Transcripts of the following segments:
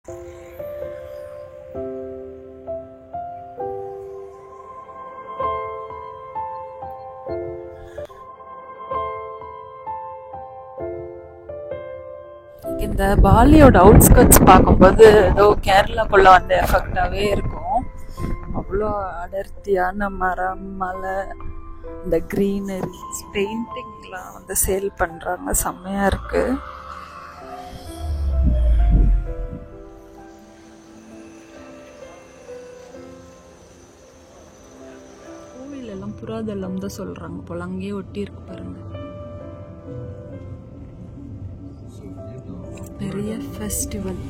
இந்த பாலியோட அவுட்ஸ்கட்ஸ் பார்க்கும்போது ஏதோ கேரளாக்குள்ள வந்த எஃபெக்டாகவே இருக்கும். அவ்வளோ அடர்த்தியான மரம், மலை, இந்த க்ரீனரிஸ், பெயிண்டிங்லாம் வந்து சேல் பண்ணுறாங்க. செம்மையாக இருக்கு. கோவிலெல்லாம் புறாதெல்லாம் தான் சொல்கிறாங்க போல, அங்கேயே ஒட்டி இருக்கு பாருங்க. பெரிய ஃபெஸ்டிவல்.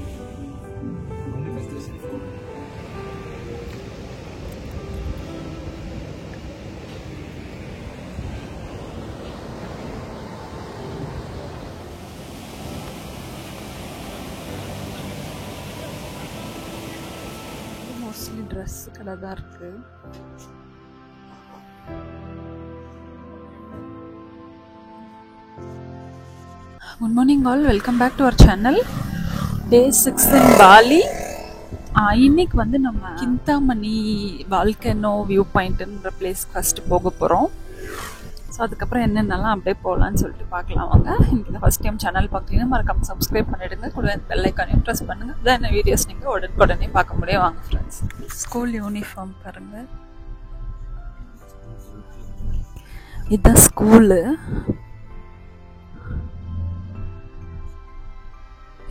மோஸ்ட்லி ட்ரெஸ் கடை தான் இருக்கு. Good morning all, welcome back to our channel. Day 6 in Bali. இன்னைக்கு வந்து நம்ம கிந்தாமணி வால்கனோ வியூ பாயிண்ட்ன்ற பிளேஸ்க்கு ஃபஸ்ட்டு போக போகிறோம். ஸோ அதுக்கப்புறம் என்னென்னலாம் அப்படியே போகலான்னு சொல்லிட்டு பார்க்கலாம் வாங்க. இன்னைக்கு ஃபஸ்ட் டைம் சேனல் பார்க்குறீங்கன்னா மறக்காம சப்ஸ்கிரைப் பண்ணிவிடுங்க. கூட பெல் ஐக்கானையும் ப்ரெஸ் பண்ணுங்கள். இதான் என்ன வீடியோஸ் நீங்கள் உடனே பார்க்க முடியும். வாங்க ஃப்ரெண்ட்ஸ். ஸ்கூல் யூனிஃபார்ம் பாருங்கள். இதுதான் ஸ்கூலு.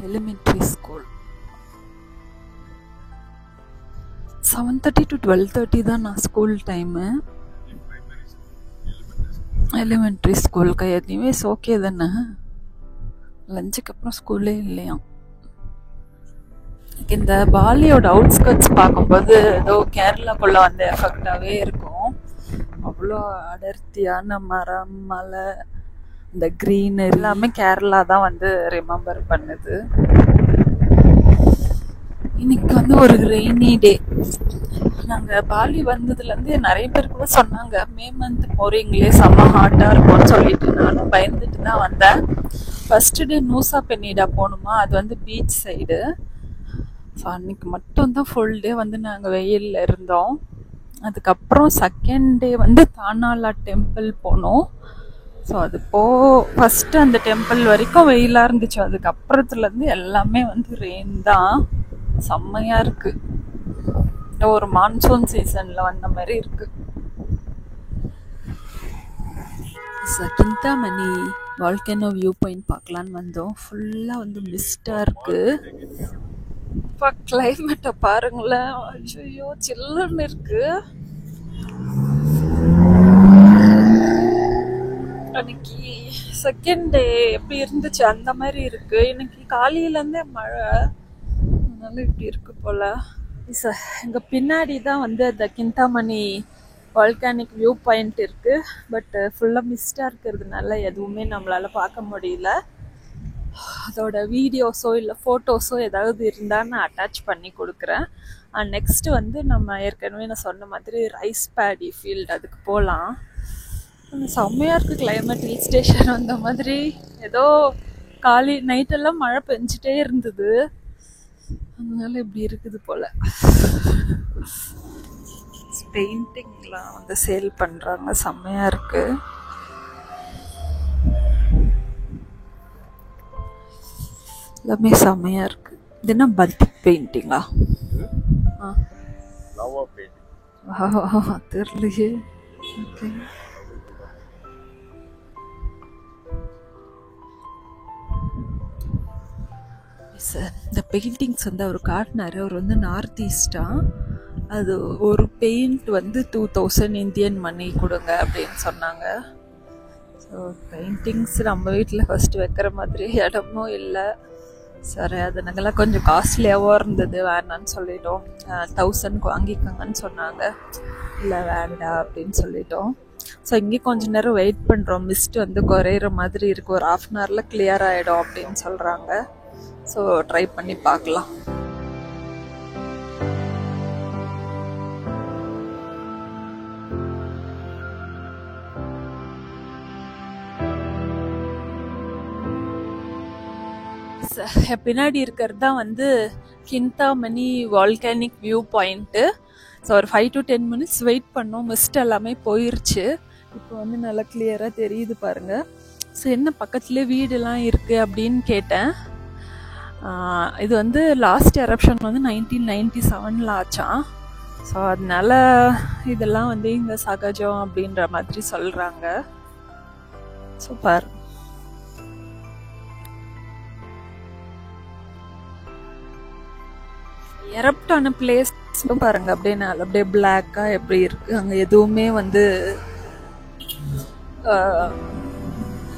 Elementary school. 7:30 to 12:30 தான் நான் ஸ்கூல் டைமு. எலிமெண்ட்ரி ஸ்கூலுக்கு எனிவேஸ் ஓகே தானே. லஞ்சுக்கு அப்புறம் ஸ்கூலே இல்லையா. இந்த பாலியோட அவுட்ஸ்கட்ஸ் பார்க்கும்போது ஏதோ கேரளாக்குள்ள வந்த எஃபெக்டாகவே இருக்கும். அவ்வளோ அடர்த்தியான மரம், மலை, இந்த க்ரீனரி எல்லாமே கேரளா தான் வந்து ரிமெம்பர் பண்ணுது. இன்னைக்கு வந்து ஒரு ரெய்னி டே. நாங்கள் பாலி வந்ததுலேருந்து நிறைய பேர் கூட சொன்னாங்க, மே மந்த் போகிறீங்களே செம்ம ஹாட்டாக இருக்கும்னு சொல்லிட்டு. நானும் பயந்துட்டு தான் வந்தேன். ஃபஸ்ட்டு டே நூசா பெனிடா போகணுமா, அது வந்து பீச் சைடு. ஸோ அன்னைக்கு மட்டும்தான் ஃபுல் டே வந்து நாங்கள் வெயிலில் இருந்தோம். அதுக்கப்புறம் செகண்ட் டே வந்து தானாலா டெம்பிள் போனோம். ஸோ அது ஃபஸ்ட்டு அந்த டெம்பிள் வரைக்கும் வெயிலாக இருந்துச்சு. அதுக்கப்புறத்துலேருந்து எல்லாமே வந்து ரெயின் தான். செம்மையாக இருக்குது. ஒரு மான்சூன் சீசனில் வந்த மாதிரி இருக்குது. கிந்தாமணி வால்கனோ வியூ பாயிண்ட் பார்க்கலான்னு வந்தோம். ஃபுல்லாக வந்து மிஸ்டாக இருக்குது. இப்போ கிளைமேட்டை பாருங்களேன். ஐயோ சில்லுன்னு இருக்குது. அன்னைக்கு செகண்ட் டே எப்படி இருந்துச்சு அந்த மாதிரி இருக்கு. இன்னைக்கு காலையிலேருந்தே மழை, அதனால இப்படி இருக்கு போல. எங்க பின்னாடி தான் வந்து அந்த கிந்தாமணி வால்கானிக் வியூ பாயிண்ட் இருக்கு. பட் ஃபுல்லாக மிஸ்டாக இருக்கிறதுனால எதுவுமே நம்மளால பார்க்க முடியல. அதோட வீடியோஸோ இல்லை ஃபோட்டோஸோ ஏதாவது இருந்தால் நான் அட்டாச் பண்ணி கொடுக்குறேன். நெக்ஸ்ட் வந்து நம்ம ஏற்கனவே நான் சொன்ன மாதிரி ரைஸ் பேடி ஃபீல்டு, அதுக்கு போகலாம். செம்மையாக இருக்குது கிளைமேட். ஹில் ஸ்டேஷன் அந்த மாதிரி. ஏதோ நைட்டெல்லாம் மழை பெஞ்சிட்டே இருந்தது, அதனால இப்படி இருக்குது போல். பெயிண்டிங்லாம் வந்து சேல் பண்ணுறாங்க. செம்மையாக இருக்குது. எல்லாமே செம்மையாக இருக்குது. இது என்ன பத்திக் பெயிண்டிங்கா? தெரியலையே. ஓகே. இந்த பெயிண்டிங்ஸ் வந்து அவர் காட்டினார். அவர் வந்து நார்த் ஈஸ்டா. அது ஒரு பெயிண்ட் வந்து 2000 இந்தியன் மணி கொடுங்க அப்படின்னு சொன்னாங்க. ஸோ பெயிண்டிங்ஸ் நம்ம வீட்டில் ஃபஸ்ட்டு வைக்கிற மாதிரி இடமும் இல்லை. சரி, அது நாங்கள்லாம் கொஞ்சம் காஸ்ட்லியாகவும் இருந்தது, வேண்டான்னு சொல்லிட்டோம். 1000க்கு வாங்கிக்கோங்கன்னு சொன்னாங்க. இல்லை வேண்டாம் அப்படின்னு சொல்லிட்டோம். ஸோ இங்கே கொஞ்ச நேரம் வெயிட் பண்ணுறோம். மிஸ்ட் வந்து குறையிற மாதிரி இருக்குது. ஒரு 1/2 hourல கிளியர் ஆகிடும் அப்படின்னு சொல்கிறாங்க. ஸோ ட்ரை பண்ணி பார்க்கலாம். பின்னாடி இருக்கிறது தான் வந்து கிந்தாமணி வால்கானிக் வியூ பாயிண்ட்டு. ஸோ ஒரு 5 to 10 minutes வெயிட் பண்ணோம். மிஸ்ட் எல்லாமே போயிருச்சு. இப்போ வந்து நல்லா கிளியராக தெரியுது பாருங்கள். ஸோ என்ன பக்கத்துலேயே வீடெல்லாம் இருக்குது அப்படின்னு கேட்டேன். இது வந்து லாஸ்ட் எரப்ஷன் வந்து 1997 ஆச்சான். ஸோ அதனால இதெல்லாம் வந்து இங்கே சகஜம் அப்படின்ற மாதிரி சொல்கிறாங்க. சூப்பர். எரப்டான பிளேஸ் பாருங்க. அப்படியே பிளாக்கா எப்படி இருக்கு. அங்க எதுவுமே வந்து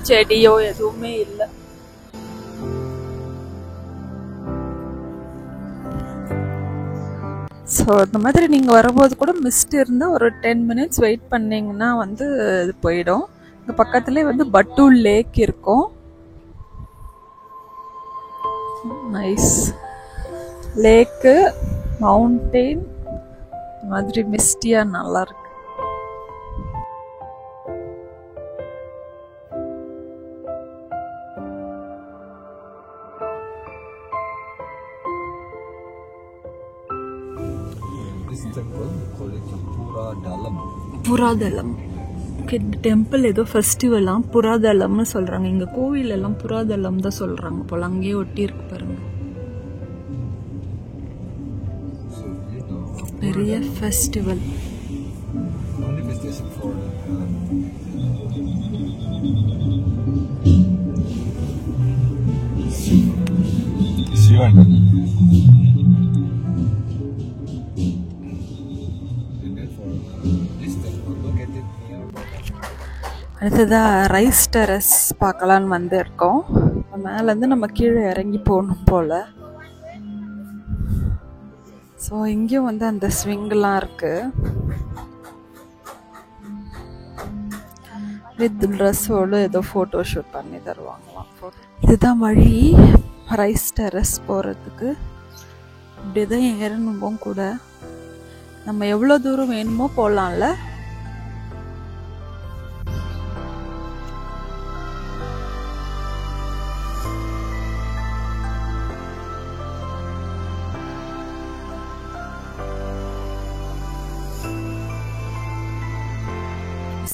செடியோ எதுவுமே இல்லை. ஸோ இந்த மாதிரி நீங்கள் வரும்போது கூட மிஸ்ட் இருந்தால் ஒரு 10 minutes வெயிட் பண்ணிங்கன்னா வந்து இது போயிடும். இந்த பக்கத்துலேயே வந்து பட்டூல் லேக் இருக்கும். நைஸ் லேக்கு, மவுண்டெயின் மாதிரி மிஸ்டியாக நல்லா இருக்கு. புராதலம் டெம்பிள் ஏதோ ஃபெஸ்டிவலாம் புராதலம்னு சொல்றாங்க. இங்க கோவில் எல்லாம் புராதலம் தான் சொல்றாங்க போல. அங்கேயே ஒட்டி இருக்கு பாருங்க. பெரிய ஃபெஸ்டிவல். அடுத்ததாக ரைஸ் டெரஸ் பார்க்கலான்னு வந்திருக்கோம். மேலேருந்து நம்ம கீழே இறங்கி போகணும் போல். ஸோ இங்கேயும் வந்து அந்த ஸ்விங்கெலாம் இருக்குது. வித் ட்ரெஸ்ஸோடு ஏதோ ஃபோட்டோ ஷூட் பண்ணி தருவாங்களாம். இதுதான் வழி ரைஸ் டெரஸ் போகிறதுக்கு. இப்படி தான் ஏறணுமோ கூட. நம்ம எவ்வளோ தூரம் வேணுமோ போகலாம்ல.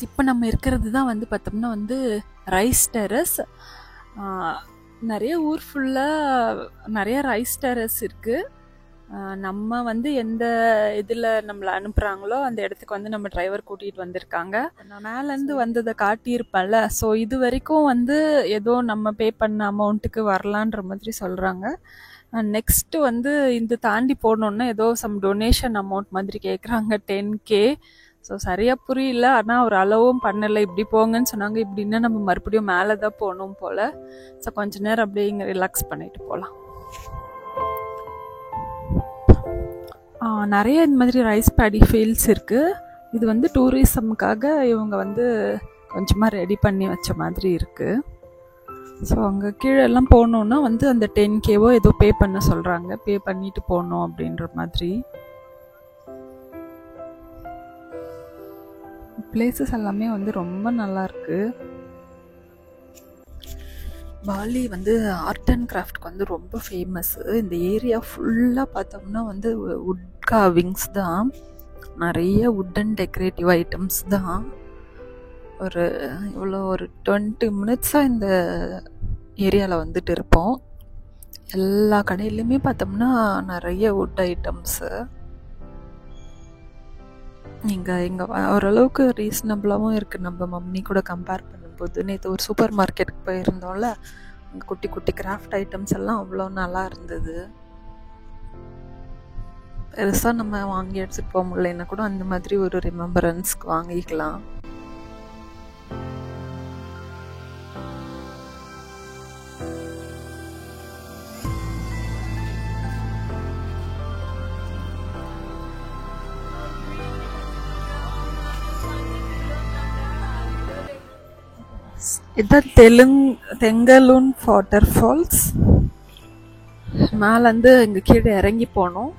இப்போ நம்ம இருக்கிறது தான் வந்து பார்த்தோம்னா வந்து ரைஸ் டெரஸ். நிறைய ஊர் ஃபுல்லாக நிறைய ரைஸ் டெரஸ் இருக்குது. நம்ம வந்து எந்த இதில் நம்மளை அனுப்புகிறாங்களோ அந்த இடத்துக்கு வந்து நம்ம டிரைவர் கூட்டிகிட்டு வந்திருக்காங்க. நான் மேலேருந்து வந்ததை காட்டியிருப்பேன்ல. ஸோ இது வரைக்கும் வந்து ஏதோ நம்ம பே பண்ண அமௌண்ட்டுக்கு வரலான்ற மாதிரி சொல்கிறாங்க. நெக்ஸ்ட்டு வந்து இந்த தாண்டி போனோன்னா ஏதோ சம் டொனேஷன் அமௌண்ட் மாதிரி கேட்குறாங்க, 10K. ஸோ சரியாக புரியல. ஆனால் அவர் அளவும் பண்ணலை. இப்படி போங்கன்னு சொன்னாங்க. இப்படின்னா நம்ம மறுபடியும் மேலே தான் போகணும் போல். ஸோ கொஞ்ச நேரம் அப்படியே இங்கே ரிலாக்ஸ் பண்ணிட்டு போகலாம். நிறைய இந்த மாதிரி ரைஸ் பேடி ஃபீல்ட்ஸ் இருக்குது. இது வந்து டூரிசமுக்காக இவங்க வந்து கொஞ்சமாக ரெடி பண்ணி வச்ச மாதிரி இருக்குது. ஸோ அங்கே கீழெல்லாம் போகணுன்னா வந்து அந்த 10Kவோ ஏதோ பே பண்ண சொல்கிறாங்க. பே பண்ணிட்டு போகணும் அப்படின்ற மாதிரி. பிளேசஸ் எல்லாமே வந்து ரொம்ப நல்லா இருக்கு. பாலி வந்து ஆர்ட் அண்ட் கிராஃப்ட்க்கு வந்து ரொம்ப ஃபேமஸ். இந்த ஏரியா ஃபுல்லாக பார்த்தோம்னா வந்து வுட் கார்விங்ஸ் தான். நிறைய வுட் அண்ட் டெக்கரேட்டிவ் ஐட்டம்ஸ் தான். ஒரு 20 minutes இந்த ஏரியாவில் வந்துட்டு இருப்போம். எல்லா கடையிலையுமே பார்த்தோம்னா நிறைய வுட் ஐட்டம்ஸு. இங்கே ஓரளவுக்கு ரீசனபிளாகவும் இருக்குது. நம்ம மம்மி கூட கம்பேர் பண்ணும்போது நேற்று ஒரு சூப்பர் மார்க்கெட்டுக்கு போயிருந்தோம்ல, அங்கே குட்டி குட்டி கிராஃப்ட் ஐட்டம்ஸ் எல்லாம் அவ்வளோ நல்லா இருந்தது. பெருசாக நம்ம வாங்கி எடுத்துகிட்டு போக முடியலன்னா கூட அந்த மாதிரி ஒரு ரிமெம்பரன்ஸ்க்கு வாங்கிக்கலாம். இதுதான் தெங்கலூன் வாட்டர் ஃபால்ஸ். மேலேருந்து இங்கே கீழே இறங்கி போனோம்.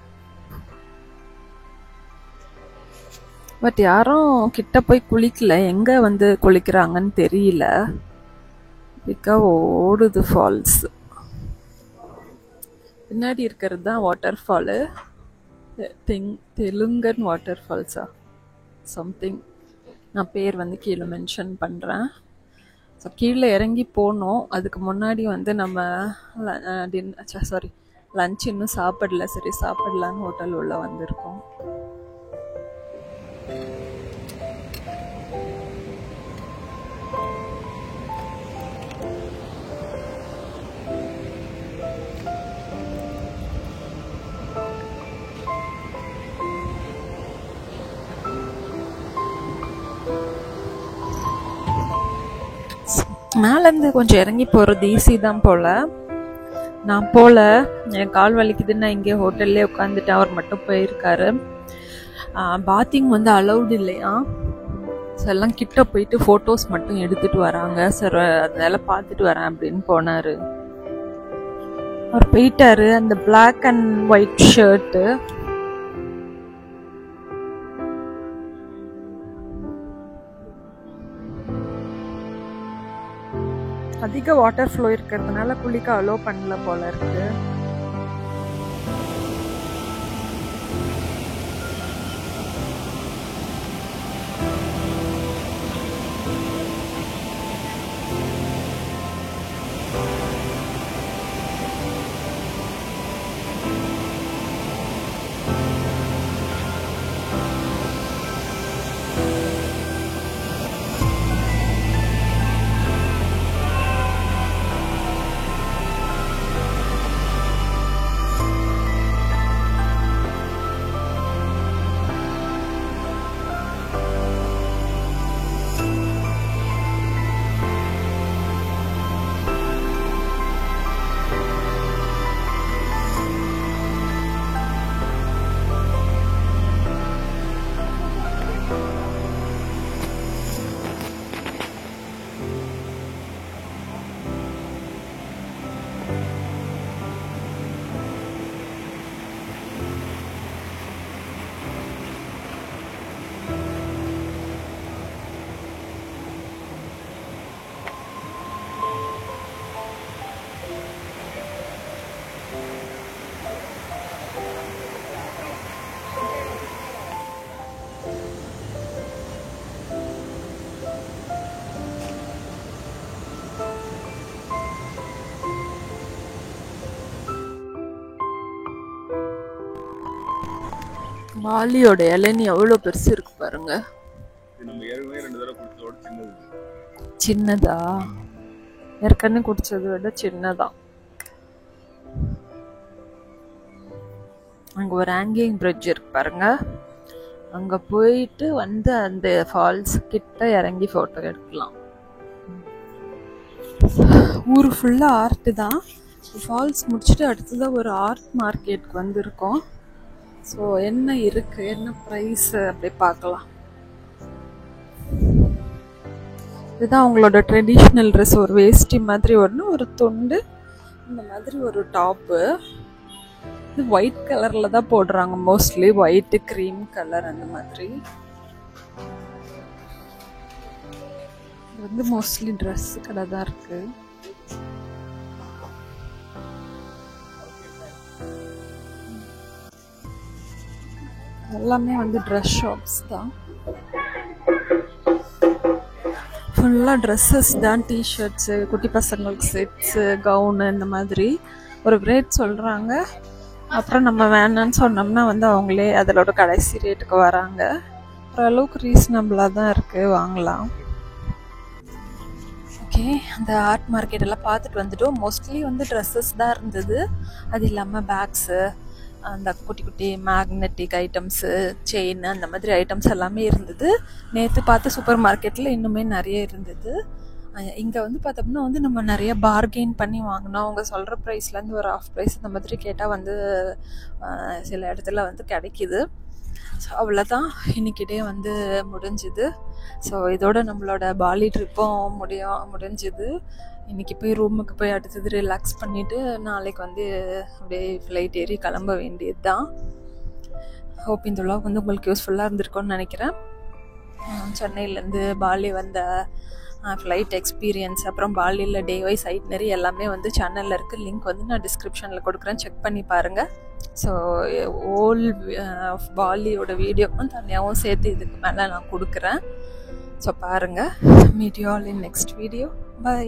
பட் யாரும் கிட்ட போய் குளிக்கல. எங்கே வந்து குளிக்கிறாங்கன்னு தெரியல. பிக்கா ஓடுது ஃபால்ஸ். பின்னாடி இருக்கிறது தான் வாட்டர் ஃபாலு. தெலுங்கன் வாட்டர் ஃபால்ஸா சம்திங். நான் பேர் வந்து கீழே மென்ஷன் பண்ணுறேன். ஸோ கீழே இறங்கி போனோம். அதுக்கு முன்னாடி வந்து நம்ம லஞ்ச் இன்னும் சாப்பிடல. சரி சாப்பிடலான்னு ஹோட்டல் உள்ள வந்திருக்கோம். மேலேருந்து கொஞ்சம் இறங்கி போகிறது ஈஸி தான் போல். நான் போல, என் கால் வலிக்குதுன்னு நான் இங்கே ஹோட்டல்லே உட்காந்துட்டு அவர் மட்டும் போயிருக்காரு. பாத்திங் வந்து அலௌடு இல்லையா. ஸோ எல்லாம் கிட்ட போயிட்டு ஃபோட்டோஸ் மட்டும் எடுத்துட்டு வராங்க. சார் அதனால பார்த்துட்டு வரேன் அப்படின்னு போனார். அவர் போயிட்டாரு. அந்த பிளாக் அண்ட் ஒயிட் ஷர்ட்டு அதிக வாட்டர் ஃப்ளோ இருக்கிறதுனால குளிக்க அலோ பண்ணல போல இருக்கு. பாலியோட இளநீ எவ்வளோ பெருசு இருக்கு பாருங்க. சின்னதா? ஏற்கனவே குடிச்சதை விட சின்னதான். அங்க ஒரு ஹேங்கிங் பிரிட்ஜ் இருக்கு பாருங்க. அங்க போயிட்டு வந்து அந்த ஃபால்ஸ் கிட்ட இறங்கி போட்டோ எடுக்கலாம். ஊரு ஃபுல்லா ஆர்ட் தான். ஃபால்ஸ் முடிச்சுட்டு அடுத்ததான் ஒரு ஆர்ட் மார்க்கெட்டுக்கு வந்திருக்கோம். ஸோ என்ன இருக்கு, என்ன ப்ரைஸ் அப்படி பார்க்கலாம். இதுதான் அவங்களோட ட்ரெடிஷ்னல் ட்ரெஸ். ஒரு வேஷ்டி மாதிரி ஒன்று, ஒரு துண்டு, இந்த மாதிரி ஒரு டாப்பு. இது ஒயிட் கலர்ல தான் போடுறாங்க மோஸ்ட்லி. ஒயிட், கிரீம் கலர் அந்த மாதிரி. இது வந்து மோஸ்ட்லி ட்ரெஸ் கடை தான் இருக்கு. எல்லாமே வந்து ட்ரெஸ் ஷாப்ஸ் தான். ஃபுல்லாக ட்ரெஸ்ஸஸ் தான். டிஷர்ட்ஸு, குட்டி பசங்களுக்கு செட்ஸு, கவுனு, இந்த மாதிரி ஒரு ரேட் சொல்கிறாங்க. அப்புறம் நம்ம வேணான்னு சொன்னோம்னா வந்து அவங்களே அதோட கடைசி ரேட்டுக்கு வராங்க. ஓரளவுக்கு ரீசனபிளாக தான் இருக்குது, வாங்கலாம். ஓகே, அந்த ஆர்ட் மார்க்கெட் எல்லாம் பார்த்துட்டு வந்துட்டோம். மோஸ்ட்லி வந்து ட்ரெஸ்ஸஸ் தான் இருந்தது. அது இல்லாமல் பேக்ஸு, அந்த குட்டி குட்டி மேக்னெட்டிக் ஐட்டம்ஸு, செயின், அந்த மாதிரி ஐட்டம்ஸ் எல்லாமே இருந்தது. நேற்று பார்த்த சூப்பர் மார்க்கெட்டில் இன்னுமே நிறைய இருந்தது. இங்கே வந்து பார்த்தோம்னா வந்து நம்ம நிறைய பார்கெயின் பண்ணி வாங்கினோம். அவங்க சொல்கிற ப்ரைஸ்லேருந்து ஒரு ஆஃப் ப்ரைஸ் இந்த மாதிரி கேட்டால் வந்து சில இடத்துல வந்து கிடைக்கிது. ஸோ அவ்வளோதான், இன்றைக்கிட்டே வந்து முடிஞ்சுது. ஸோ இதோட நம்மளோட பாலி ட்ரிப்பும் முடிஞ்சுது. இன்றைக்கி போய் ரூமுக்கு போய் அடுத்தது ரிலாக்ஸ் பண்ணிவிட்டு நாளைக்கு வந்து அப்படியே ஃப்ளைட் ஏறி கிளம்ப வேண்டியது தான். ஹோப் இந்த விலாக் வந்து உங்களுக்கு யூஸ்ஃபுல்லாக இருந்திருக்கும்னு நினைக்கிறேன். சென்னையிலேருந்து பாலி வந்த ஃப்ளைட் எக்ஸ்பீரியன்ஸ், அப்புறம் பாலியில் டே வைஸ் ஐட்னரி எல்லாமே வந்து சேனலில் இருக்குது. லிங்க் வந்து நான் டிஸ்கிரிப்ஷனில் கொடுக்குறேன், செக் பண்ணி பாருங்கள். ஸோ ஓல் பாலியோட வீடியோவும் தனியாகவும் சேர்த்து இதுக்கு மேலே நான் கொடுக்குறேன். ஸோ பாருங்கள். Meet you all in next video. By.